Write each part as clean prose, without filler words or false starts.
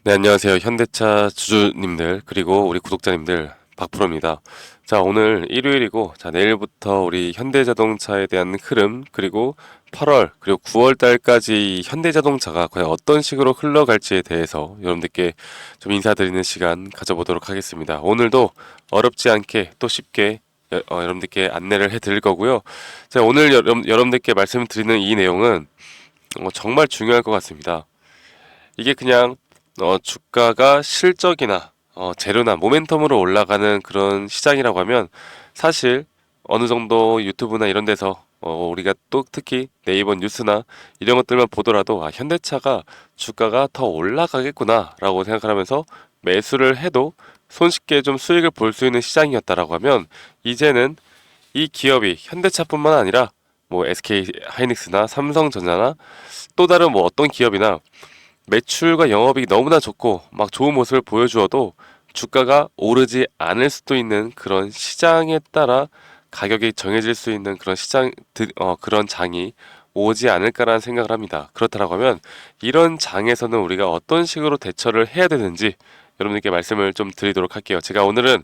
네, 안녕하세요. 현대차 주주님들, 그리고 우리 구독자님들, 박프로입니다. 자, 오늘 일요일이고, 자, 내일부터 우리 현대자동차에 대한 흐름, 그리고 8월, 그리고 9월 달까지 현대자동차가 과연 어떤 식으로 흘러갈지에 대해서 여러분들께 좀 인사드리는 시간 가져보도록 하겠습니다. 오늘도 어렵지 않게 또 쉽게 여러분들께 안내를 해드릴 거고요. 자, 오늘 여러분들께 말씀드리는 이 내용은 정말 중요할 것 같습니다. 이게 그냥 주가가 실적이나 재료나 모멘텀으로 올라가는 그런 시장이라고 하면 사실 어느 정도 유튜브나 이런 데서 우리가 또 특히 네이버 뉴스나 이런 것들만 보더라도 현대차가 주가가 더 올라가겠구나라고 생각을 하면서 매수를 해도 손쉽게 좀 수익을 볼 수 있는 시장이었다라고 하면 이제는 이 기업이 현대차뿐만 아니라 뭐 SK 하이닉스나 삼성전자나 또 다른 뭐 어떤 기업이나 매출과 영업이익이 너무나 좋고 막 좋은 모습을 보여주어도 주가가 오르지 않을 수도 있는 그런 시장에 따라 가격이 정해질 수 있는 그런 그런 장이 오지 않을까라는 생각을 합니다. 그렇다고 하면 이런 장에서는 우리가 어떤 식으로 대처를 해야 되는지 여러분들께 말씀을 좀 드리도록 할게요. 제가 오늘은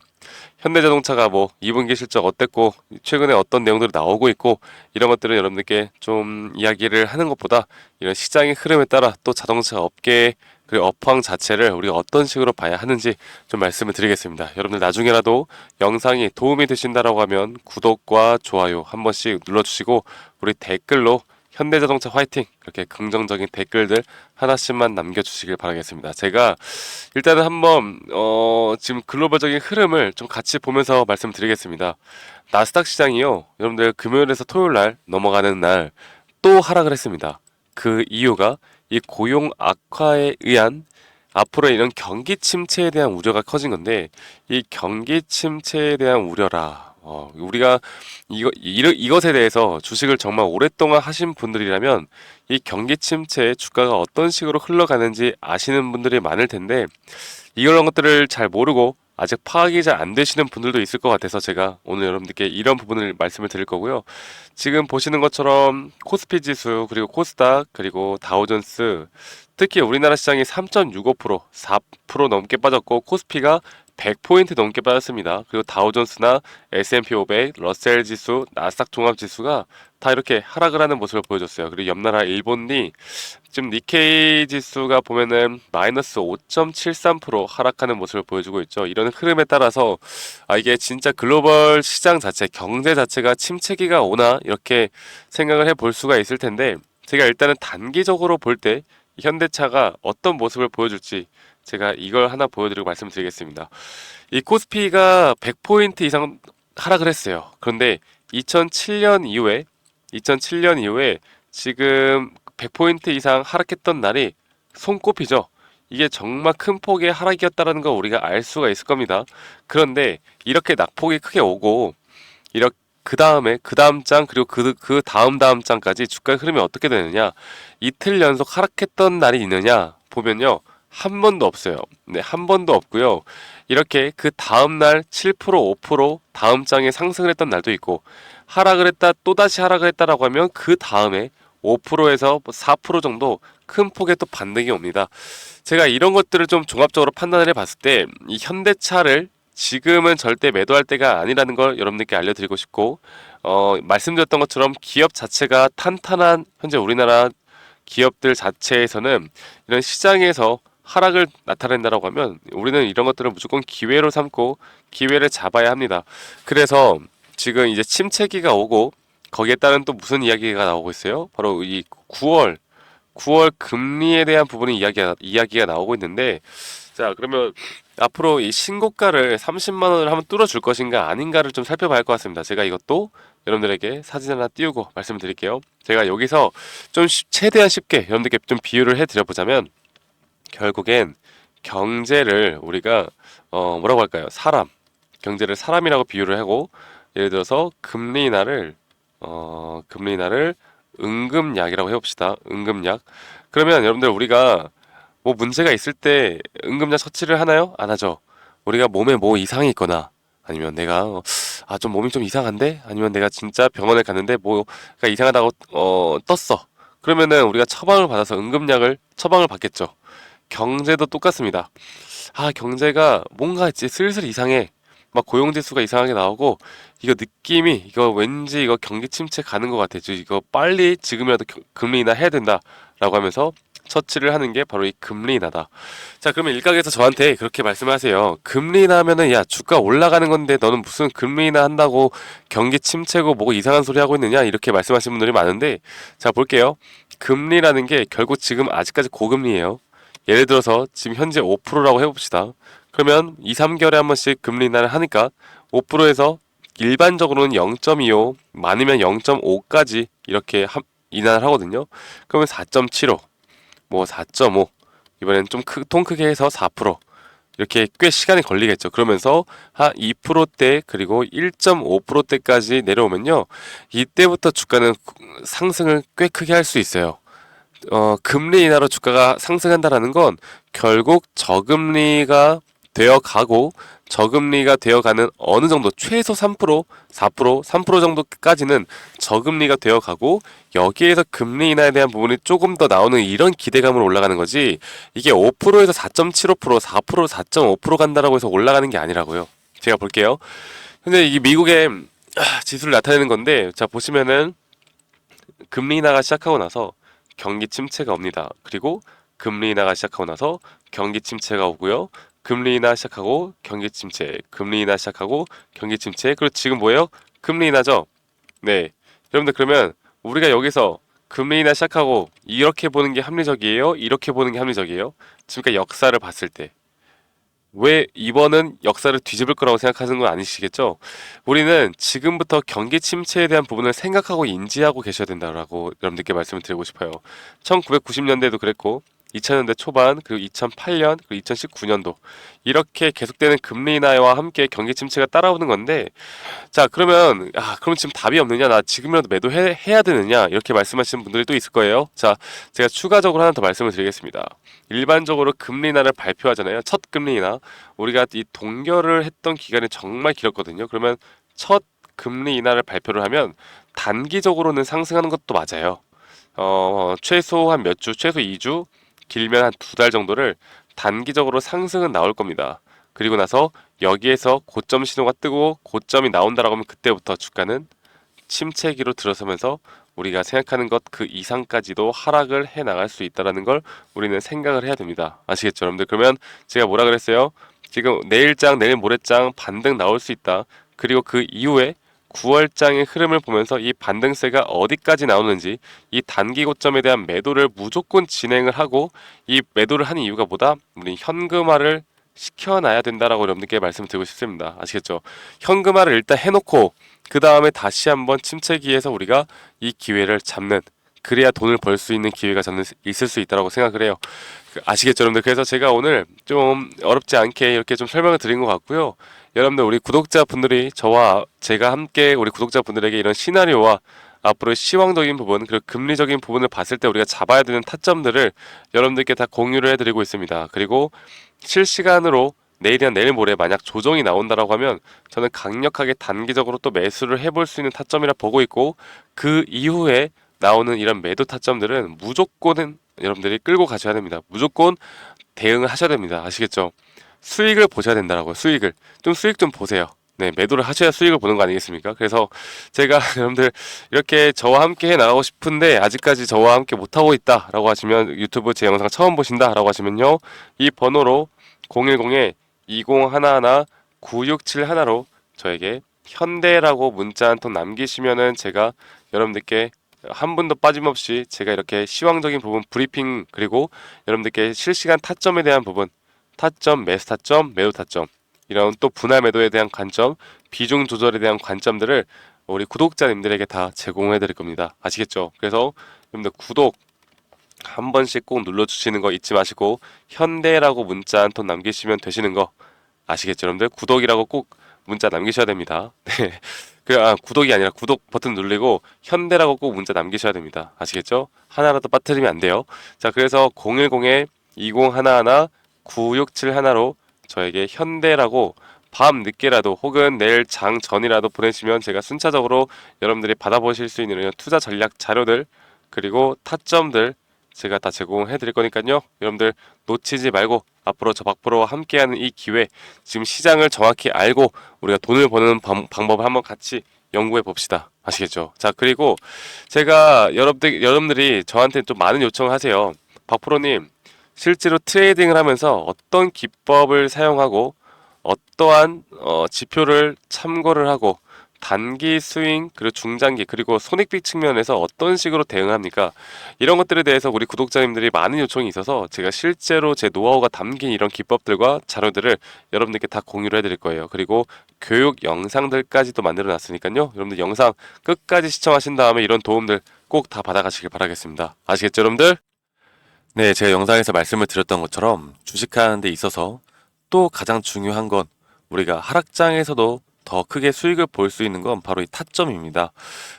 현대자동차가 뭐 2분기 실적 어땠고 최근에 어떤 내용들이 나오고 있고 이런 것들은 여러분들께 좀 이야기를 하는 것보다 이런 시장의 흐름에 따라 또 자동차 업계 그리고 업황 자체를 우리가 어떤 식으로 봐야 하는지 좀 말씀을 드리겠습니다. 여러분들 나중에라도 영상이 도움이 되신다라고 하면 구독과 좋아요 한 번씩 눌러주시고 우리 댓글로 현대자동차 화이팅! 그렇게 긍정적인 댓글들 하나씩만 남겨주시길 바라겠습니다. 제가 일단은 한번 지금 글로벌적인 흐름을 좀 같이 보면서 말씀드리겠습니다. 나스닥 시장이요. 여러분들 금요일에서 토요일 날 넘어가는 날 또 하락을 했습니다. 그 이유가 이 고용 악화에 의한 앞으로 이런 경기 침체에 대한 우려가 커진 건데 이 경기 침체에 대한 우려라. 우리가 이것에 대해서 주식을 정말 오랫동안 하신 분들이라면 이 경기 침체에 주가가 어떤 식으로 흘러가는지 아시는 분들이 많을 텐데 이런 것들을 잘 모르고 아직 파악이 잘 안 되시는 분들도 있을 것 같아서 제가 오늘 여러분들께 이런 부분을 말씀을 드릴 거고요. 지금 보시는 것처럼 코스피 지수 그리고 코스닥 그리고 다우존스 특히 우리나라 시장이 3.65% 4% 넘게 빠졌고 코스피가 100포인트 넘게 빠졌습니다. 그리고 다우존스나 S&P 500, 러셀 지수, 나스닥 종합 지수가 다 이렇게 하락을 하는 모습을 보여줬어요. 그리고 옆나라 일본이 지금 니케이 지수가 보면은 마이너스 5.73% 하락하는 모습을 보여주고 있죠. 이런 흐름에 따라서 이게 진짜 글로벌 시장 자체, 경제 자체가 침체기가 오나 이렇게 생각을 해볼 수가 있을 텐데 제가 일단은 단기적으로 볼 때 현대차가 어떤 모습을 보여줄지 제가 이걸 하나 보여드리고 말씀드리겠습니다. 이 코스피가 100포인트 이상 하락을 했어요. 그런데 2007년 이후에 지금 100포인트 이상 하락했던 날이 손꼽히죠. 이게 정말 큰 폭의 하락이었다는 거 우리가 알 수가 있을 겁니다. 그런데 이렇게 낙폭이 크게 오고 이렇게 그 다음 장 그리고 그 다음 장까지 주가 흐름이 어떻게 되느냐 이틀 연속 하락했던 날이 있느냐 보면요 한 번도 없어요. 네, 한 번도 없고요. 이렇게 그 다음 날 7% 5% 다음 장에 상승을 했던 날도 있고 하락을 했다 또다시 하락을 했다라고 하면 그 다음에 5%에서 4% 정도 큰 폭의 또 반등이 옵니다. 제가 이런 것들을 좀 종합적으로 판단을 해봤을 때 이 현대차를 지금은 절대 매도할 때가 아니라는 걸 여러분들께 알려드리고 싶고 말씀드렸던 것처럼 기업 자체가 탄탄한 현재 우리나라 기업들 자체에서는 이런 시장에서 하락을 나타낸다라고 하면 우리는 이런 것들을 무조건 기회로 삼고 기회를 잡아야 합니다. 그래서 지금 이제 침체기가 오고 거기에 따른 또 무슨 이야기가 나오고 있어요? 바로 이 9월 금리에 대한 부분이 이야기가 나오고 있는데 자 그러면 앞으로 이 신고가를 30만 원을 한번 뚫어줄 것인가 아닌가를 좀 살펴봐야 할 것 같습니다. 제가 이것도 여러분들에게 사진 하나 띄우고 말씀드릴게요. 제가 여기서 좀 최대한 쉽게 여러분들께 좀 비유를 해드려 보자면 결국엔 경제를 우리가 뭐라고 할까요? 경제를 사람이라고 비유를 하고 예를 들어서 금리 인하를 응급약이라고 해봅시다. 응급약. 그러면 여러분들 우리가 뭐 문제가 있을 때 응급약 처치를 하나요? 안 하죠. 우리가 몸에 뭐 이상이 있거나 아니면 내가 좀 몸이 좀 이상한데 아니면 내가 진짜 병원에 갔는데 뭐가 이상하다고 떴어. 그러면은 우리가 처방을 받아서 응급약을 처방을 받겠죠. 경제도 똑같습니다. 경제가 뭔가 이제 슬슬 이상해. 막 고용지수가 이상하게 나오고, 이거 느낌이, 이거 왠지 이거 경기 침체 가는 것 같아. 이거 빨리 지금이라도 금리 인하 해야 된다. 라고 하면서 처치를 하는 게 바로 이 금리 인하다. 자, 그러면 일각에서 저한테 그렇게 말씀하세요. 금리 인하면은, 야, 주가 올라가는 건데 너는 무슨 금리 인하 한다고 경기 침체고 뭐고 이상한 소리 하고 있느냐? 이렇게 말씀하시는 분들이 많은데, 자, 볼게요. 금리라는 게 결국 지금 아직까지 고금리예요. 예를 들어서 지금 현재 5%라고 해봅시다. 그러면 2, 3개월에 한 번씩 금리 인하를 하니까 5%에서 일반적으로는 0.25, 많으면 0.5까지 이렇게 인하를 하거든요. 그러면 4.75, 뭐 4.5, 이번엔 좀 통 크게 해서 4%, 이렇게 꽤 시간이 걸리겠죠. 그러면서 한 2%대 그리고 1.5%대까지 내려오면요. 이때부터 주가는 상승을 꽤 크게 할 수 있어요. 금리 인하로 주가가 상승한다라는 건 결국 저금리가 되어가고, 저금리가 되어가는 어느 정도 최소 3%, 4%, 3% 정도까지는 저금리가 되어가고, 여기에서 금리 인하에 대한 부분이 조금 더 나오는 이런 기대감으로 올라가는 거지, 이게 5%에서 4.75%, 4%, 4.5% 간다라고 해서 올라가는 게 아니라고요. 제가 볼게요. 근데 이게 미국의 지수를 나타내는 건데, 자 보시면은 금리 인하가 시작하고 나서 경기 침체가 옵니다. 그리고 금리 인하가 시작하고 나서 경기 침체가 오고요. 금리 인하 시작하고 경기 침체, 금리 인하 시작하고 경기 침체. 그리고 지금 뭐예요? 금리 인하죠. 네. 여러분들 그러면 우리가 여기서 금리 인하 시작하고 이렇게 보는 게 합리적이에요? 이렇게 보는 게 합리적이에요? 지금까지 역사를 봤을 때 왜 이번은 역사를 뒤집을 거라고 생각하는 건 아니시겠죠? 우리는 지금부터 경기 침체에 대한 부분을 생각하고 인지하고 계셔야 된다라고 여러분들께 말씀을 드리고 싶어요. 1990년대도 그랬고 2000년대 초반, 그리고 2008년, 그리고 2019년도 이렇게 계속되는 금리 인하와 함께 경기 침체가 따라오는 건데, 자 그러면 그럼 지금 답이 없느냐, 나 지금이라도 매도해야 되느냐, 이렇게 말씀하시는 분들이 또 있을 거예요. 자, 제가 추가적으로 하나 더 말씀을 드리겠습니다. 일반적으로 금리 인하를 발표하잖아요. 첫 금리 인하, 우리가 이 동결을 했던 기간이 정말 길었거든요. 그러면 첫 금리 인하를 발표를 하면 단기적으로는 상승하는 것도 맞아요. 최소 한 몇 주, 최소 2주, 길면 한 2달 정도를 단기적으로 상승은 나올 겁니다. 그리고 나서 여기에서 고점 신호가 뜨고 고점이 나온다라고 하면 그때부터 주가는 침체기로 들어서면서 우리가 생각하는 것 그 이상까지도 하락을 해 나갈 수 있다라는 걸 우리는 생각을 해야 됩니다. 아시겠죠, 여러분들? 그러면 제가 뭐라 그랬어요? 지금 내일장, 내일 모레장 반등 나올 수 있다. 그리고 그 이후에 9월장의 흐름을 보면서 이 반등세가 어디까지 나오는지, 이 단기 고점에 대한 매도를 무조건 진행을 하고, 이 매도를 하는 이유가 뭐다? 우리 현금화를 시켜놔야 된다라고 여러분들께 말씀드리고 싶습니다. 아시겠죠? 현금화를 일단 해놓고 그 다음에 다시 한번 침체기에서 우리가 이 기회를 잡는, 그래야 돈을 벌 수 있는 기회가 저는 있을 수 있다고 생각을 해요. 아시겠죠, 여러분들? 그래서 제가 오늘 좀 어렵지 않게 이렇게 좀 설명을 드린 것 같고요. 여러분들, 우리 구독자분들이 저와 제가 함께 우리 구독자분들에게 이런 시나리오와 앞으로의 시황적인 부분, 그리고 금리적인 부분을 봤을 때 우리가 잡아야 되는 타점들을 여러분들께 다 공유를 해드리고 있습니다. 그리고 실시간으로 내일이나 내일 모레 만약 조정이 나온다라고 하면 저는 강력하게 단기적으로 또 매수를 해볼 수 있는 타점이라 보고 있고, 그 이후에 나오는 이런 매도 타점들은 무조건은 여러분들이 끌고 가셔야 됩니다. 무조건 대응을 하셔야 됩니다. 아시겠죠? 수익을 보셔야 된다라고요. 수익 좀 보세요. 네, 매도를 하셔야 수익을 보는 거 아니겠습니까? 그래서 제가 여러분들 이렇게 저와 함께 해 나가고 싶은데 아직까지 저와 함께 못하고 있다라고 하시면, 유튜브 제 영상 처음 보신다라고 하시면요, 이 번호로 010-2011-9671로 저에게 현대라고 문자 한 통 남기시면은 제가 여러분들께 한 분도 빠짐없이 제가 이렇게 시황적인 부분 브리핑, 그리고 여러분들께 실시간 타점에 대한 부분, 타점, 매수 타점, 매도 타점, 이런 또 분할 매도에 대한 관점, 비중 조절에 대한 관점들을 우리 구독자님들에게 다 제공해 드릴 겁니다. 아시겠죠? 그래서 여러분들 구독 한 번씩 꼭 눌러주시는 거 잊지 마시고, 현대라고 문자 한 통 남기시면 되시는 거 아시겠죠, 여러분들? 구독이라고 꼭 문자 남기셔야 됩니다. 네. 구독이 아니라 구독 버튼 누르고 현대라고 꼭 문자 남기셔야 됩니다. 아시겠죠? 하나라도 빠뜨리면 안 돼요. 자, 그래서 010-2011-9671로 저에게 현대라고 밤 늦게라도 혹은 내일 장 전이라도 보내시면 제가 순차적으로 여러분들이 받아보실 수 있는 이런 투자 전략 자료들, 그리고 타점들 제가 다 제공해 드릴 거니까요. 여러분들 놓치지 말고 앞으로 저 박프로와 함께하는 이 기회, 지금 시장을 정확히 알고 우리가 돈을 버는 방법을 한번 같이 연구해 봅시다. 아시겠죠? 자, 그리고 제가 여러분들이 저한테 좀 많은 요청을 하세요. 박프로님, 실제로 트레이딩을 하면서 어떤 기법을 사용하고 어떠한 지표를 참고를 하고 단기 스윙 그리고 중장기 그리고 손익비 측면에서 어떤 식으로 대응합니까? 이런 것들에 대해서 우리 구독자님들이 많은 요청이 있어서 제가 실제로 제 노하우가 담긴 이런 기법들과 자료들을 여러분들께 다 공유를 해드릴 거예요. 그리고 교육 영상들까지도 만들어 놨으니까요. 여러분들 영상 끝까지 시청하신 다음에 이런 도움들 꼭 다 받아가시길 바라겠습니다. 아시겠죠, 여러분들? 네, 제가 영상에서 말씀을 드렸던 것처럼 주식하는 데 있어서 또 가장 중요한 건 우리가 하락장에서도 더 크게 수익을 볼 수 있는 건 바로 이 타점입니다.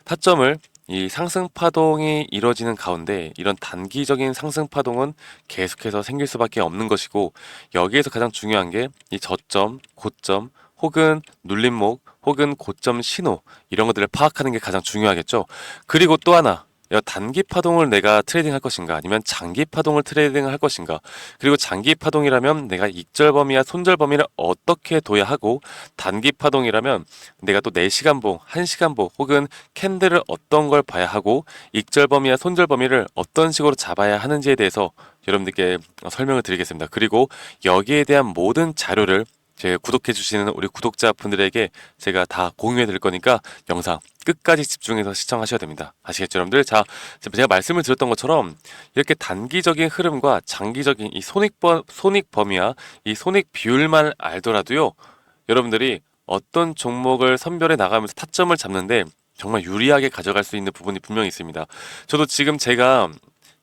타점을 이 상승 파동이 이루어지는 가운데 이런 단기적인 상승 파동은 계속해서 생길 수밖에 없는 것이고, 여기에서 가장 중요한 게 이 저점, 고점 혹은 눌림목 혹은 고점 신호, 이런 것들을 파악하는 게 가장 중요하겠죠. 그리고 또 하나, 단기 파동을 내가 트레이딩 할 것인가 아니면 장기 파동을 트레이딩 할 것인가, 그리고 장기 파동이라면 내가 익절 범위와 손절 범위를 어떻게 둬야 하고, 단기 파동이라면 내가 또 4시간 보, 1시간 보 혹은 캔들을 어떤 걸 봐야 하고, 익절 범위와 손절 범위를 어떤 식으로 잡아야 하는지에 대해서 여러분들께 설명을 드리겠습니다. 그리고 여기에 대한 모든 자료를 제 구독해 주시는 우리 구독자분들에게 제가 다 공유해 드릴 거니까 영상 끝까지 집중해서 시청하셔야 됩니다. 아시겠죠, 여러분들? 자, 제가 말씀을 드렸던 것처럼 이렇게 단기적인 흐름과 장기적인 이 손익 범위와 이 손익 비율만 알더라도요, 여러분들이 어떤 종목을 선별해 나가면서 타점을 잡는데 정말 유리하게 가져갈 수 있는 부분이 분명히 있습니다. 저도 지금 제가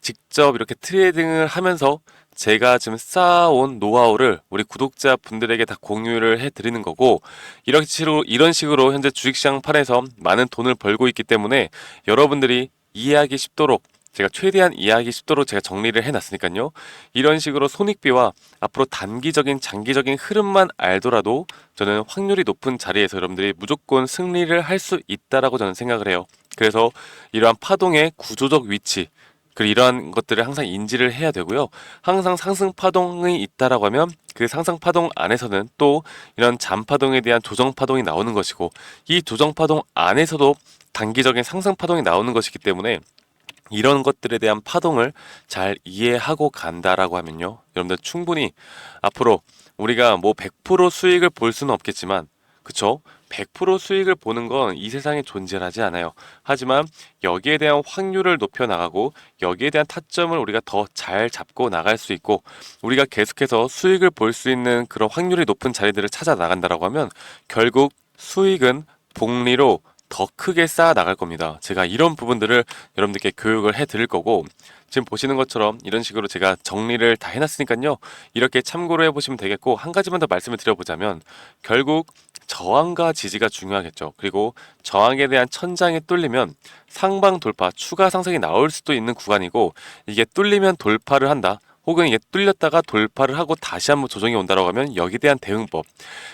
직접 이렇게 트레이딩을 하면서 제가 지금 쌓아온 노하우를 우리 구독자분들에게 다 공유를 해드리는 거고, 이런 식으로 현재 주식시장 판에서 많은 돈을 벌고 있기 때문에 여러분들이 이해하기 쉽도록, 제가 최대한 이해하기 쉽도록 제가 정리를 해놨으니까요. 이런 식으로 손익비와 앞으로 단기적인 장기적인 흐름만 알더라도 저는 확률이 높은 자리에서 여러분들이 무조건 승리를 할 수 있다라고 저는 생각을 해요. 그래서 이러한 파동의 구조적 위치, 그리고 이러한 것들을 항상 인지를 해야 되고요. 항상 상승 파동이 있다라고 하면 그 상승 파동 안에서는 또 이런 잠 파동에 대한 조정 파동이 나오는 것이고, 이 조정 파동 안에서도 단기적인 상승 파동이 나오는 것이기 때문에 이런 것들에 대한 파동을 잘 이해하고 간다라고 하면요, 여러분들 충분히 앞으로 우리가 뭐 100% 수익을 볼 수는 없겠지만, 그쵸? 100% 수익을 보는 건 이 세상에 존재하지 않아요. 하지만 여기에 대한 확률을 높여 나가고 여기에 대한 타점을 우리가 더 잘 잡고 나갈 수 있고, 우리가 계속해서 수익을 볼 수 있는 그런 확률이 높은 자리들을 찾아 나간다라고 하면 결국 수익은 복리로 더 크게 쌓아 나갈 겁니다. 제가 이런 부분들을 여러분들께 교육을 해 드릴 거고, 지금 보시는 것처럼 이런 식으로 제가 정리를 다 해놨으니까요. 이렇게 참고를 해보시면 되겠고, 한 가지만 더 말씀을 드려보자면 결국 저항과 지지가 중요하겠죠. 그리고 저항에 대한 천장이 뚫리면 상방 돌파, 추가 상승이 나올 수도 있는 구간이고, 이게 뚫리면 돌파를 한다, 혹은 이게 뚫렸다가 돌파를 하고 다시 한번 조정이 온다라고 하면 여기에 대한 대응법,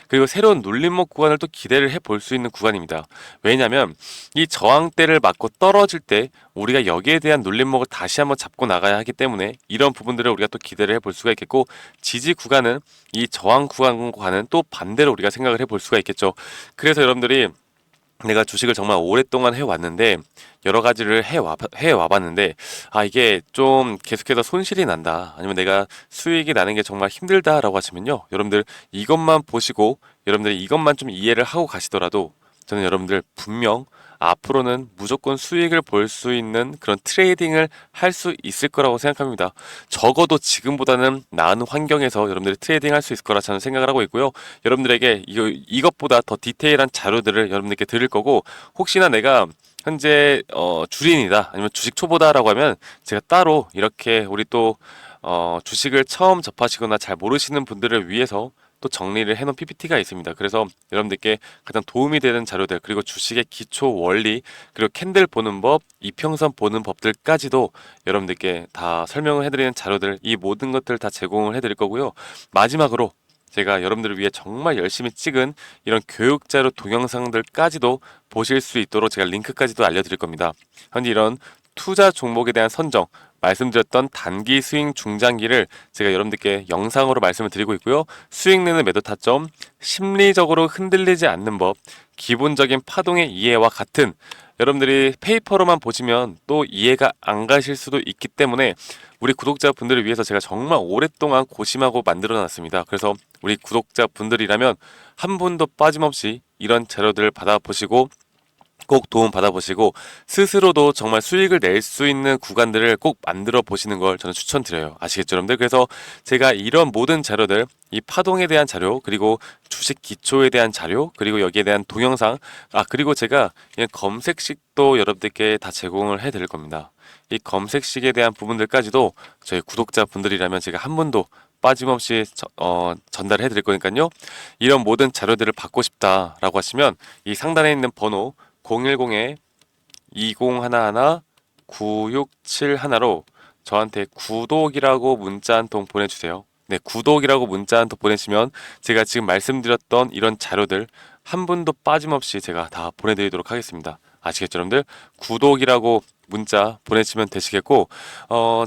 그리고 새로운 눌림목 구간을 또 기대를 해볼 수 있는 구간입니다. 왜냐하면 이 저항대를 맞고 떨어질 때 우리가 여기에 대한 눌림목을 다시 한번 잡고 나가야 하기 때문에 이런 부분들을 우리가 또 기대를 해볼 수가 있겠고, 지지 구간은 이 저항 구간과는 또 반대로 우리가 생각을 해볼 수가 있겠죠. 그래서 여러분들이 내가 주식을 정말 오랫동안 해왔는데 여러 가지를 해와봤는데, 이게 좀 계속해서 손실이 난다, 아니면 내가 수익이 나는 게 정말 힘들다라고 하시면요, 여러분들 이것만 보시고 여러분들이 이것만 좀 이해를 하고 가시더라도 저는 여러분들 분명 앞으로는 무조건 수익을 볼 수 있는 그런 트레이딩을 할 수 있을 거라고 생각합니다. 적어도 지금보다는 나은 환경에서 여러분들이 트레이딩 할 수 있을 거라 저는 생각을 하고 있고요. 여러분들에게 이것보다 더 디테일한 자료들을 여러분들께 드릴 거고, 혹시나 내가 현재 주린이다 아니면 주식 초보다라고 하면 제가 따로 이렇게 우리 또 주식을 처음 접하시거나 잘 모르시는 분들을 위해서 또 정리를 해놓은 PPT가 있습니다. 그래서 여러분들께 가장 도움이 되는 자료들, 그리고 주식의 기초 원리, 그리고 캔들 보는 법, 이평선 보는 법들까지도 여러분들께 다 설명을 해드리는 자료들, 이 모든 것들 다 제공을 해드릴 거고요. 마지막으로 제가 여러분들을 위해 정말 열심히 찍은 이런 교육자료 동영상들까지도 보실 수 있도록 제가 링크까지도 알려드릴 겁니다. 현재 이런 투자 종목에 대한 선정, 말씀드렸던 단기 스윙 중장기를 제가 여러분들께 영상으로 말씀을 드리고 있고요. 수익 내는 매도 타점, 심리적으로 흔들리지 않는 법, 기본적인 파동의 이해와 같은 여러분들이 페이퍼로만 보시면 또 이해가 안 가실 수도 있기 때문에 우리 구독자분들을 위해서 제가 정말 오랫동안 고심하고 만들어 놨습니다. 그래서 우리 구독자분들이라면 한 분도 빠짐없이 이런 자료들을 받아보시고 꼭 도움 받아보시고 스스로도 정말 수익을 낼 수 있는 구간들을 꼭 만들어 보시는 걸 저는 추천드려요. 아시겠죠, 여러분들? 그래서 제가 이런 모든 자료들, 이 파동에 대한 자료, 그리고 주식 기초에 대한 자료, 그리고 여기에 대한 동영상, 그리고 제가 그냥 검색식도 여러분들께 다 제공을 해드릴 겁니다. 이 검색식에 대한 부분들까지도 저희 구독자분들이라면 제가 한 분도 빠짐없이 전달해 드릴 거니까요. 이런 모든 자료들을 받고 싶다라고 하시면 이 상단에 있는 번호 010-2011-9671로 저한테 구독이라고 문자 한 통 보내주세요. 네, 구독이라고 문자 한 통 보내시면 제가 지금 말씀드렸던 이런 자료들 한 분도 빠짐없이 제가 다 보내드리도록 하겠습니다. 아시겠죠, 여러분들? 구독이라고 문자 보내시면 되시겠고,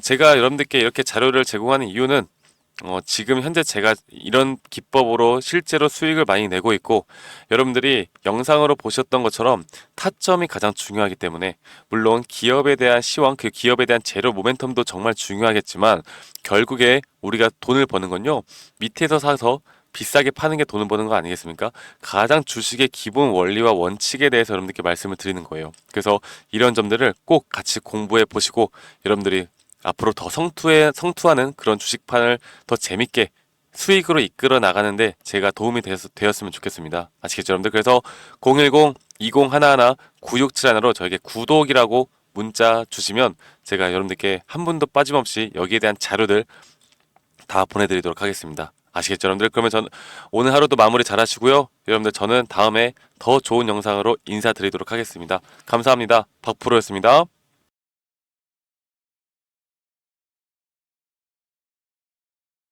제가 여러분들께 이렇게 자료를 제공하는 이유는 지금 현재 제가 이런 기법으로 실제로 수익을 많이 내고 있고 여러분들이 영상으로 보셨던 것처럼 타점이 가장 중요하기 때문에 물론 기업에 대한 시황, 그 기업에 대한 재료 모멘텀도 정말 중요하겠지만 결국에 우리가 돈을 버는 건요 밑에서 사서 비싸게 파는 게 돈을 버는 거 아니겠습니까? 가장 주식의 기본 원리와 원칙에 대해서 여러분들께 말씀을 드리는 거예요. 그래서 이런 점들을 꼭 같이 공부해 보시고 여러분들이 앞으로 더 성투하는 그런 주식판을 더 재밌게 수익으로 이끌어 나가는데 제가 도움이 되었으면 좋겠습니다. 아시겠죠, 여러분들? 그래서 010-2011-9671로 저에게 구독이라고 문자 주시면 제가 여러분들께 한 분도 빠짐없이 여기에 대한 자료들 다 보내드리도록 하겠습니다. 아시겠죠, 여러분들? 그러면 오늘 하루도 마무리 잘 하시고요. 여러분들 저는 다음에 더 좋은 영상으로 인사드리도록 하겠습니다. 감사합니다. 박프로였습니다.